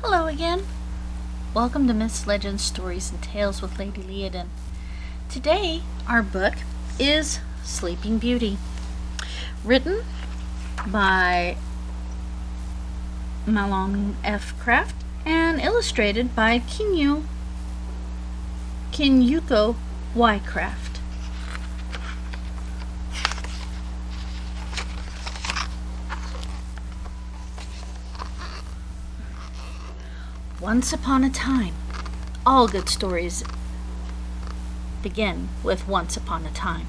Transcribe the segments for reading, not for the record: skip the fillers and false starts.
Hello again. Welcome to Myths, Legends, Stories, and Tales with Lady Liadan. Today, our book is Sleeping Beauty, written by Malon F. Craft and illustrated by Kinyuko Y. Craft. Once upon a time. All good stories begin with once upon a time.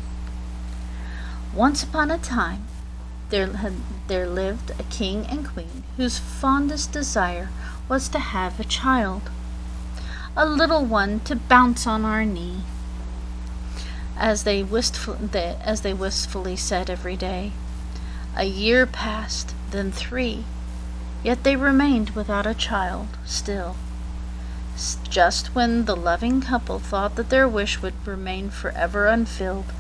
Once upon a time, there lived a king and queen whose fondest desire was to have a child, a little one to bounce on our knee, as they wistfully said every day. A year passed, then 3. Yet they remained without a child still. Just when the loving couple thought that their wish would remain forever unfilled,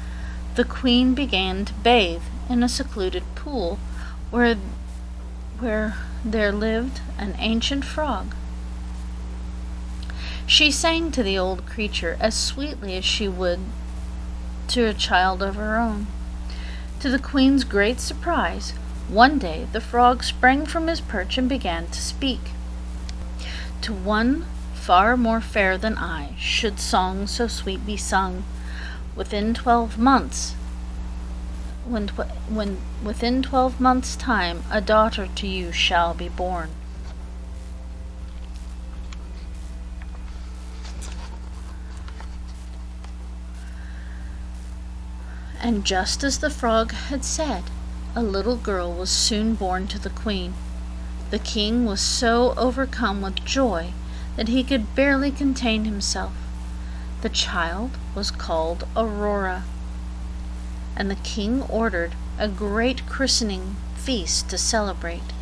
the queen began to bathe in a secluded pool where there lived an ancient frog. She sang to the old creature as sweetly as she would to a child of her own. To the queen's great surprise, one day the frog sprang from his perch and began to speak. To one far more fair than I should song so sweet be sung. Within 12 months, within 12 months' time, a daughter to you shall be born. And just as the frog had said, a little girl was soon born to the queen. The king was so overcome with joy that he could barely contain himself. The child was called Aurora, and the king ordered a great christening feast to celebrate.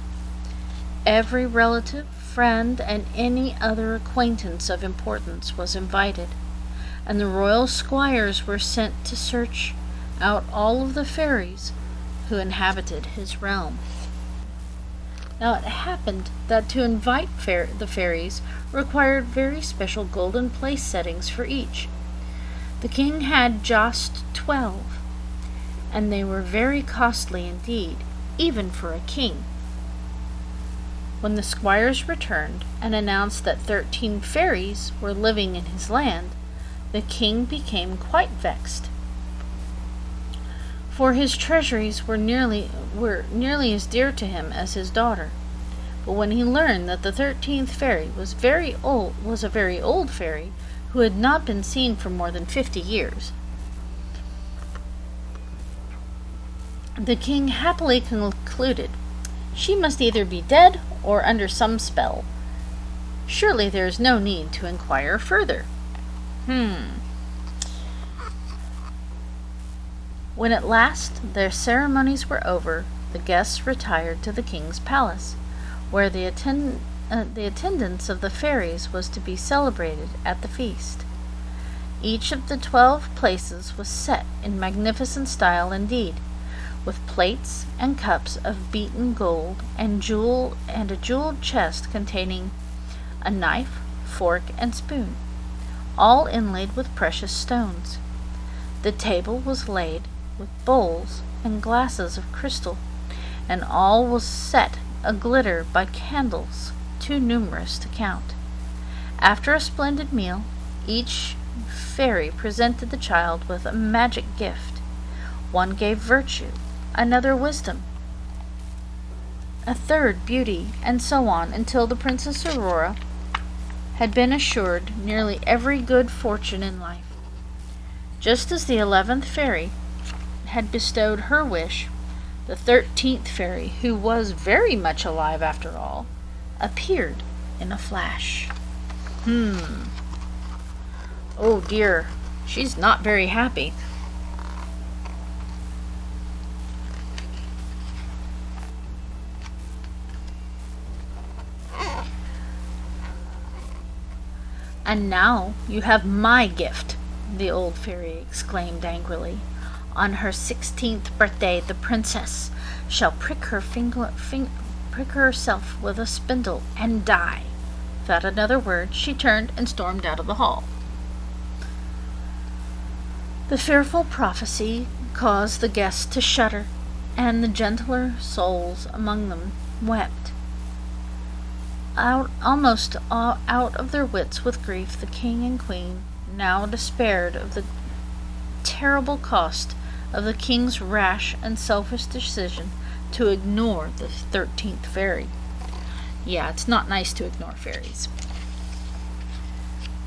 Every relative, friend, and any other acquaintance of importance was invited, and the royal squires were sent to search out all of the fairies who inhabited his realm. Now it happened that to invite the fairies required very special golden place settings for each. The king had just 12, and they were very costly indeed, even for a king. When the squires returned and announced that 13 fairies were living in his land, the king became quite vexed, for his treasuries were nearly as dear to him as his daughter. But when he learned that the 13th fairy was a very old fairy who had not been seen for more than 50 years, the king happily concluded she must either be dead or under some spell. Surely there is no need to inquire further. When at last their ceremonies were over, the guests retired to the king's palace, where the attendance of the fairies was to be celebrated at the feast. Each of the 12 places was set in magnificent style indeed, with plates and cups of beaten gold and a jeweled chest containing a knife, fork, and spoon, all inlaid with precious stones. The table was laid with bowls and glasses of crystal, and all was set a-glitter by candles too numerous to count. After a splendid meal, each fairy presented the child with a magic gift. One gave virtue, another wisdom, a third beauty, and so on until the Princess Aurora had been assured nearly every good fortune in life. Just as the 11th fairy had bestowed her wish, the 13th fairy, who was very much alive after all, appeared in a flash. Oh dear, she's not very happy. And now you have my gift, the old fairy exclaimed angrily. On her 16th birthday, the princess shall prick herself with a spindle and die. Without another word, she turned and stormed out of the hall. The fearful prophecy caused the guests to shudder, and the gentler souls among them wept. Almost out of their wits with grief, the king and queen now despaired of the terrible cost of the king's rash and selfish decision to ignore the 13th fairy. Yeah, it's not nice to ignore fairies.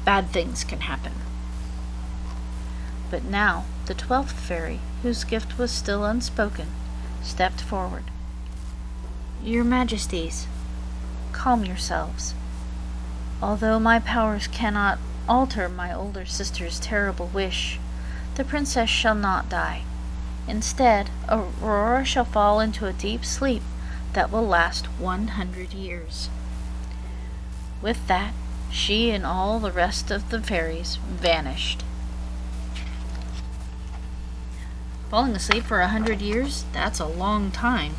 Bad things can happen. But now the 12th fairy, whose gift was still unspoken, stepped forward. "Your Majesties, calm yourselves. Although my powers cannot alter my older sister's terrible wish, the princess shall not die. Instead, Aurora shall fall into a deep sleep that will last 100 years. With that, she and all the rest of the fairies vanished." Falling asleep for 100 years? That's a long time.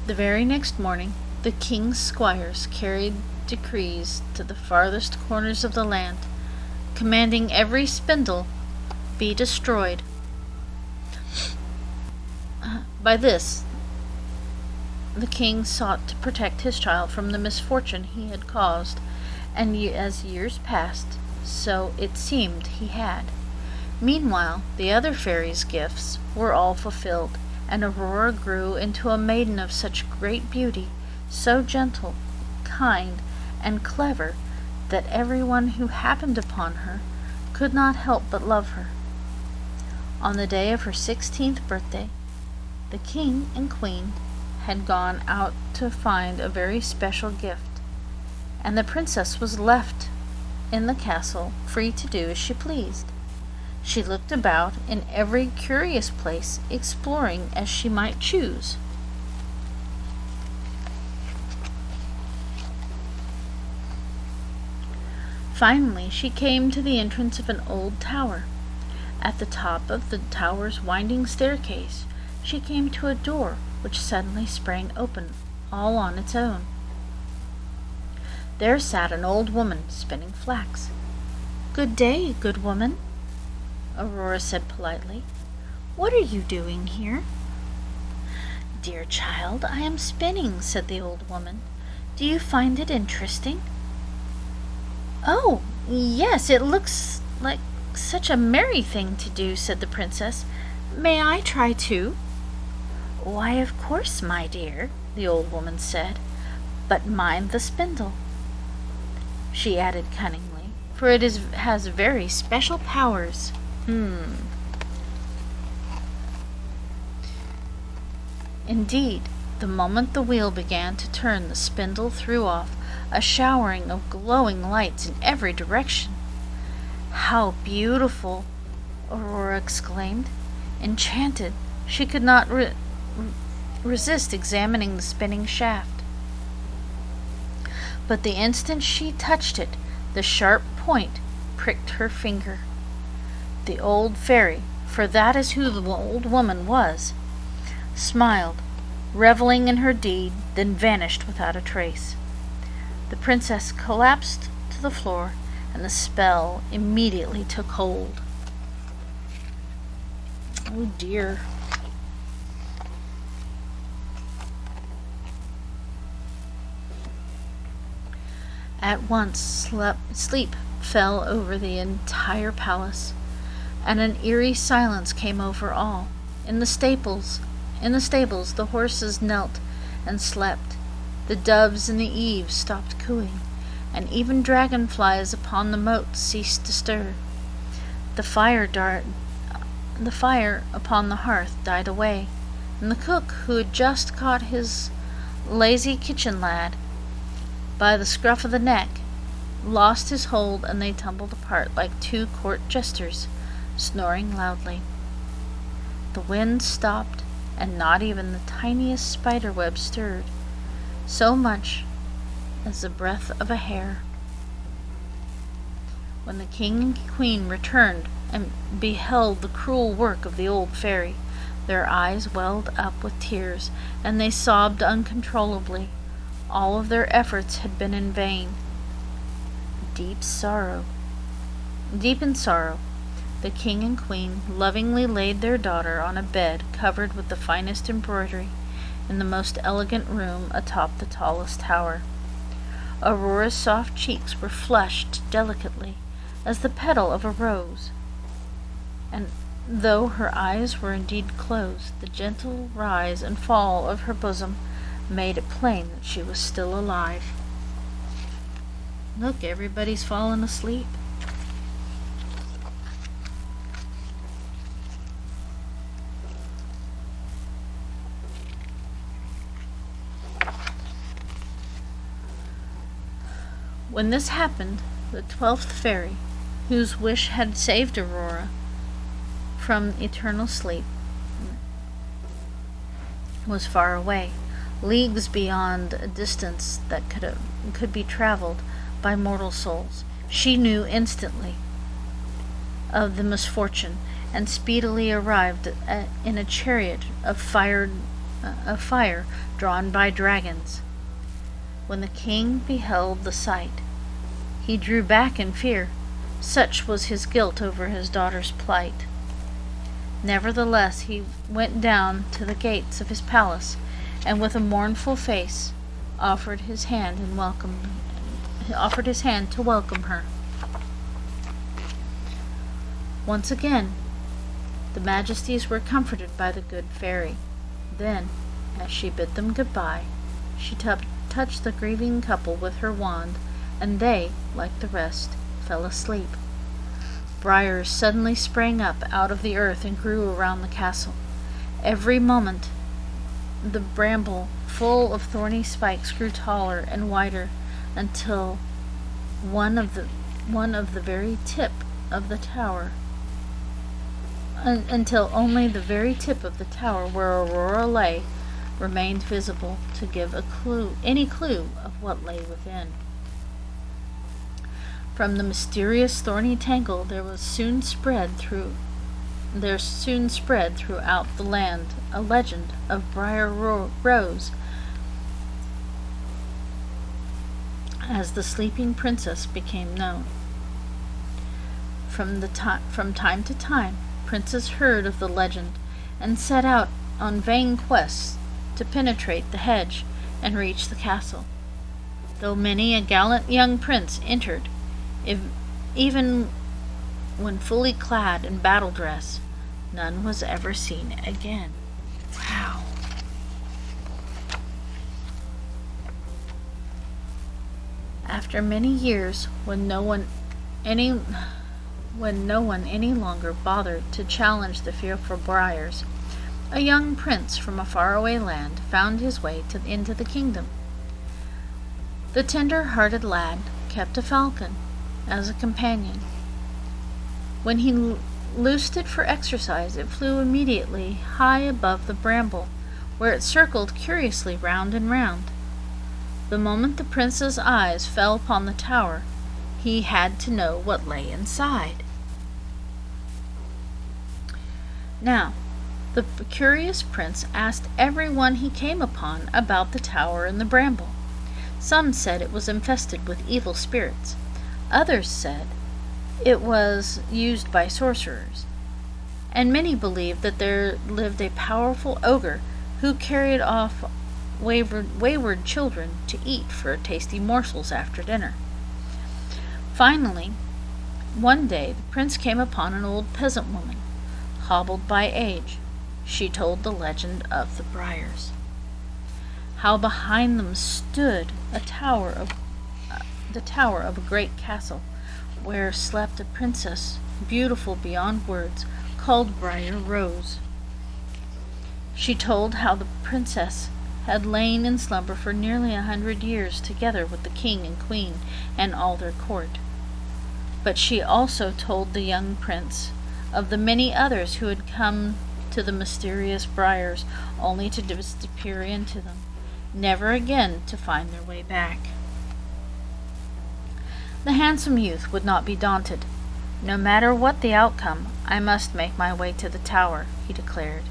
The very next morning, the king's squires carried decrees to the farthest corners of the land, commanding every spindle be destroyed. By this, the king sought to protect his child from the misfortune he had caused, and as years passed, so it seemed he had. Meanwhile, the other fairies' gifts were all fulfilled, and Aurora grew into a maiden of such great beauty, so gentle, kind, and clever, that everyone who happened upon her could not help but love her. On the day of her 16th birthday, the king and queen had gone out to find a very special gift, and the princess was left in the castle free to do as she pleased. She looked about in every curious place, exploring as she might choose. Finally, she came to the entrance of an old tower. At the top of the tower's winding staircase, she came to a door which suddenly sprang open, all on its own. There sat an old woman spinning flax. "Good day, good woman," Aurora said politely. "What are you doing here?" "Dear child, I am spinning," said the old woman. "Do you find it interesting?" "Oh, yes, it looks like such a merry thing to do," said the princess. "May I try too?" "Why, of course, my dear," the old woman said. "But mind the spindle," she added cunningly, "for it has very special powers." Indeed, the moment the wheel began to turn, the spindle threw off a showering of glowing lights in every direction. "How beautiful!" Aurora exclaimed. Enchanted, she could not resist examining the spinning shaft. But the instant she touched it, the sharp point pricked her finger. The old fairy, for that is who the old woman was, smiled, reveling in her deed, then vanished without a trace. The princess collapsed to the floor, and the spell immediately took hold. Oh dear. At once sleep fell over the entire palace, and an eerie silence came over all. In the stables, the horses knelt and slept. The doves in the eaves stopped cooing, and even dragonflies upon the moat ceased to stir. The fire upon the hearth died away, and the cook, who had just caught his lazy kitchen lad by the scruff of the neck, lost his hold, and they tumbled apart like two court jesters, snoring loudly. The wind stopped, and not even the tiniest spider web stirred, so much as the breath of a hair. When the king and queen returned and beheld the cruel work of the old fairy, their eyes welled up with tears, and they sobbed uncontrollably. All of their efforts had been in vain. Deep in sorrow, the king and queen lovingly laid their daughter on a bed covered with the finest embroidery in the most elegant room atop the tallest tower. Aurora's soft cheeks were flushed delicately as the petal of a rose, and though her eyes were indeed closed, the gentle rise and fall of her bosom made it plain that she was still alive. Look, everybody's fallen asleep. When this happened, the 12th fairy, whose wish had saved Aurora from eternal sleep, was far away, leagues beyond a distance that could be traveled by mortal souls. She knew instantly of the misfortune, and speedily arrived in a chariot of fire drawn by dragons. When the king beheld the sight, he drew back in fear, such was his guilt over his daughter's plight. Nevertheless, he went down to the gates of his palace, and with a mournful face offered his hand to welcome her. Once again, the majesties were comforted by the good fairy. Then, as she bid them goodbye, she touched the grieving couple with her wand, and they, like the rest, fell asleep. Briars suddenly sprang up out of the earth and grew around the castle. Every moment the bramble, full of thorny spikes, grew taller and wider, until one of the very tip of the tower until only the very tip of the tower where Aurora lay remained visible to give any clue of what lay within. From the mysterious thorny tangle there soon spread throughout the land a legend of Briar Rose, as the sleeping princess became known. From time to time, princes heard of the legend and set out on vain quests to penetrate the hedge and reach the castle. Though many a gallant young prince entered, even when fully clad in battle dress, none was ever seen again. Wow. After many years, when no one any longer bothered to challenge the fearful briars, a young prince from a faraway land found his way into the kingdom. The tender-hearted lad kept a falcon as a companion. When he loosed it for exercise, it flew immediately high above the bramble, where it circled curiously round and round. The moment the prince's eyes fell upon the tower, he had to know what lay inside. Now, the curious prince asked everyone he came upon about the tower and the bramble. Some said it was infested with evil spirits. Others said it was used by sorcerers. And many believed that there lived a powerful ogre who carried off wayward children to eat for tasty morsels after dinner. Finally, one day the prince came upon an old peasant woman, hobbled by age. She told the legend of the briars. How behind them stood the tower of a great castle, where slept a princess, beautiful beyond words, called Briar Rose. She told how the princess had lain in slumber for nearly 100 years together with the king and queen and all their court. But she also told the young prince of the many others who had come to the mysterious briars only to disappear into them, never again to find their way back. The handsome youth would not be daunted. No matter what the outcome, I must make my way to the tower, he declared.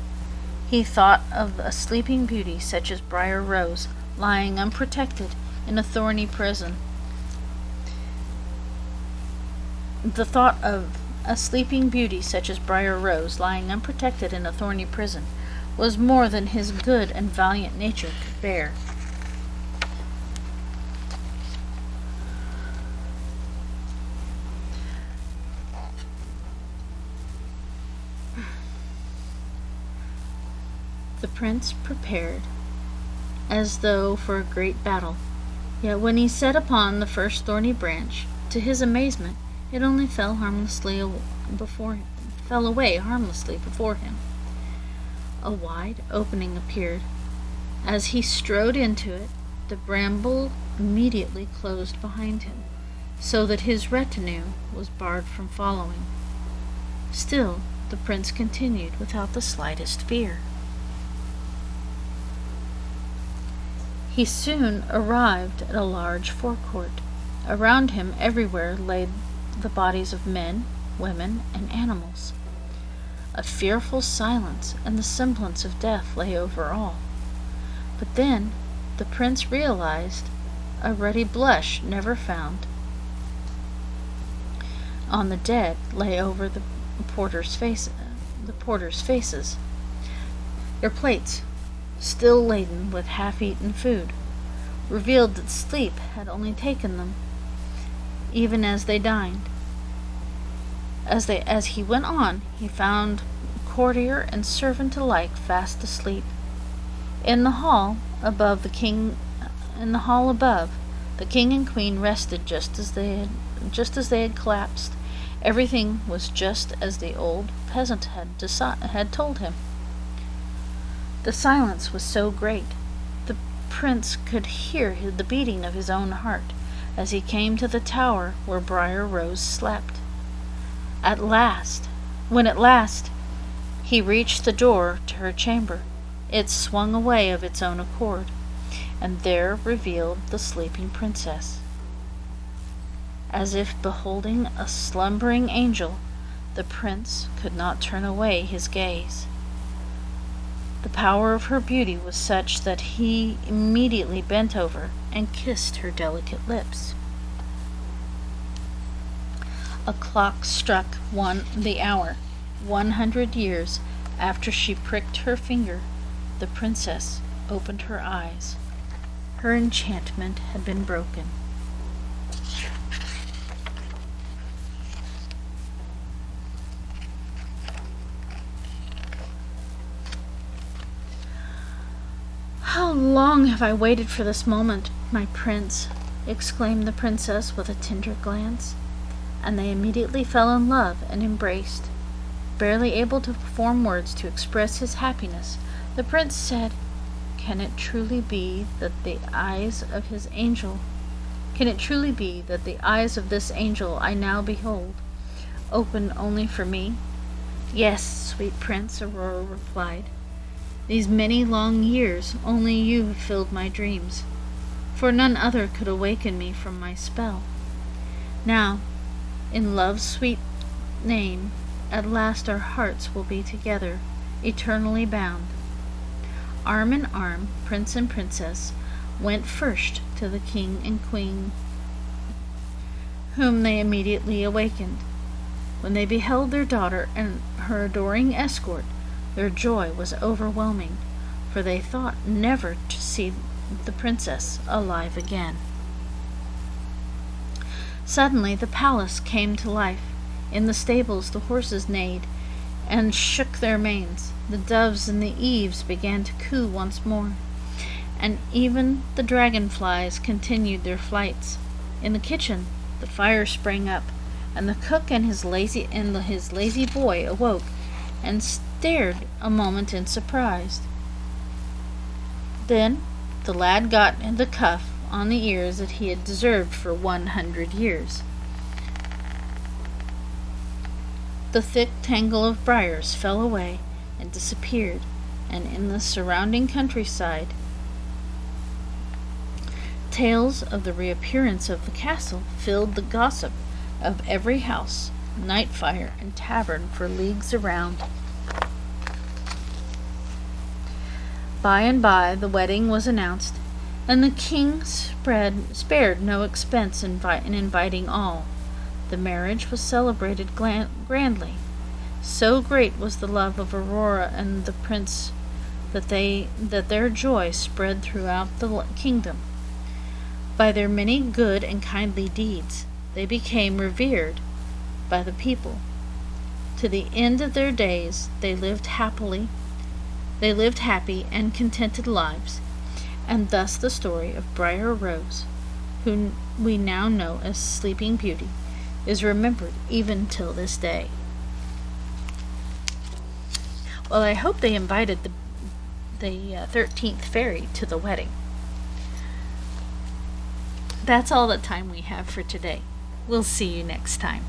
He thought of a sleeping beauty such as Briar Rose, lying unprotected in a thorny prison. The thought of a sleeping beauty such as Briar-Rose lying unprotected in a thorny prison was more than his good and valiant nature could bear. The prince prepared as though for a great battle, yet when he set upon the first thorny branch, to his amazement, it only fell away harmlessly before him. A wide opening appeared. As he strode into it, the bramble immediately closed behind him, so that his retinue was barred from following. Still, the prince continued without the slightest fear. He soon arrived at a large forecourt. Around him everywhere lay the bodies of men, women, and animals. A fearful silence and the semblance of death lay over all. But then the prince realized a ruddy blush never found on the dead lay over the porters' faces. Their plates, still laden with half-eaten food, revealed that sleep had only taken them, even as they dined. As he went on, he found courtier and servant alike fast asleep. In the hall above, the king and queen rested just as they had collapsed. Everything was just as the old peasant had told him. The silence was so great, the prince could hear the beating of his own heart as he came to the tower where Briar-Rose slept. When at last he reached the door to her chamber, it swung away of its own accord, and there revealed the sleeping princess. As if beholding a slumbering angel, the prince could not turn away his gaze. The power of her beauty was such that he immediately bent over and kissed her delicate lips. A clock struck the hour. 100 years after she pricked her finger, the princess opened her eyes. Her enchantment had been broken. "How long have I waited for this moment, my prince?" exclaimed the princess with a tender glance. And they immediately fell in love and embraced. Barely able to form words to express his happiness, the prince said, Can it truly be that the eyes of this angel I now behold open only for me?" "Yes, sweet prince," Aurora replied. "These many long years only you have filled my dreams, for none other could awaken me from my spell. Now, in love's sweet name, at last our hearts will be together, eternally bound." Arm in arm, prince and princess went first to the king and queen, whom they immediately awakened. When they beheld their daughter and her adoring escort, their joy was overwhelming, for they thought never to see the princess alive again. Suddenly the palace came to life. In the stables the horses neighed and shook their manes. The doves in the eaves began to coo once more, and even the dragonflies continued their flights. In the kitchen the fire sprang up, and the cook and his lazy boy awoke and stared a moment in surprise. Then the lad got the cuff on the ears that he had deserved for 100 years. The thick tangle of briars fell away and disappeared, and in the surrounding countryside, tales of the reappearance of the castle filled the gossip of every house, night fire, and tavern for leagues around. By and by the wedding was announced, And the king spared no expense in inviting all. The marriage was celebrated grandly. So great was the love of Aurora and the prince that their joy spread throughout the kingdom. By their many good and kindly deeds, they became revered by the people. To the end of their days, they lived happy and contented lives, and thus the story of Briar Rose, whom we now know as Sleeping Beauty, is remembered even till this day. Well, I hope they invited the 13th fairy to the wedding. That's all the time we have for today. We'll see you next time.